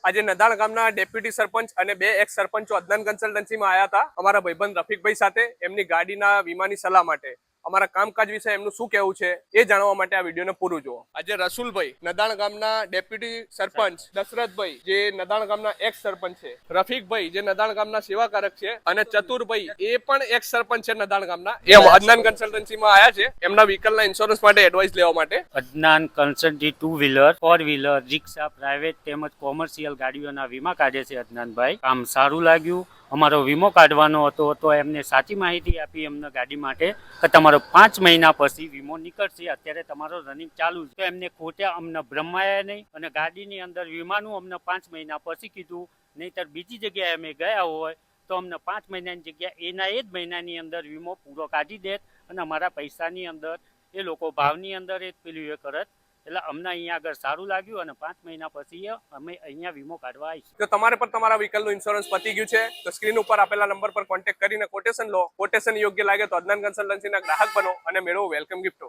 આજે નદાણ ગામના ડેપ્યુટી સરપંચ અને 2 એક્સ સરપંચો અદનાન કન્સલ્ટન્સીમાં આવ્યા હતા અમારા ભાઈબંધ રફીકભાઈ સાથે એમની ગાડીના વીમાની સલાહ માટે। અમારા કામકાજ વિશે એમનું શું કહેવું છે એ જાણવા માટે આ વિડીયોને પૂરું જુઓ। આજે રસુલભાઈ નદાણ ગામના ડેપ્યુટી સરપંચ, દશરથભાઈ જે નદાણ ગામના એક્સ સરપંચ છે, રફીકભાઈ જે નદાણ ગામના સેવાકારક છે અને ચતુરભાઈ એ પણ એક્સ સરપંચ છે નદાણ ગામના, એ અદનાન કન્સલ્ટન્સીમાં આવ્યા છે એમના વ્હીકલના ઇન્સ્યોરન્સ માટે એડવાઇસ લેવા માટે। અદનાન કન્સલ્ટન્સી 2 વ્હીલર, 4 વ્હીલર, રિક્ષા, પ્રાઇવેટ તેમજ કોમર્શિયલ ગાડીઓના વીમા કાઢે છે અદનાનભાઈ। કામ સારું લાગ્યું। અમારો વીમો કાઢવાનો હતો તો એમને સાચી માહિતી આપી અમને ગાડી માટે કે તમારો 5 મહિના પછી વીમો નીકળશે, અત્યારે તમારો રનિંગ ચાલુ છે। તો એમને ખોટા અમને ભ્રમાયા નહીં અને ગાડીની અંદર વીમાનું અમને 5 મહિના પછી કીધું, નહીંતર બીજી જગ્યાએ અમે ગયા હોય તો અમને 5 મહિનાની જગ્યા એના એ જ મહિનાની અંદર વીમો પૂરો કાઢી દેત અને અમારા પૈસાની અંદર એ લોકો ભાવની અંદર એ પેલું એ કરત। એટલે અમને અહીંયા આગળ સારું લાગ્યું અને 5 મહિના પછી અમે અહીંયા વીમો કાઢવા આવીશું। જો તમારે પણ તમારા વ્હીકલનું ઇન્સ્યોરન્સ પતી ગયું છે તો સ્ક્રીન ઉપર આપેલા નંબર પર કોન્ટેક્ટ કરીને કોટેશન લો। કોટેશન યોગ્ય લાગે તો અદનાન કન્સલ્ટન્સીના ગ્રાહક બનો અને મેળવો વેલકમ ગિફ્ટો।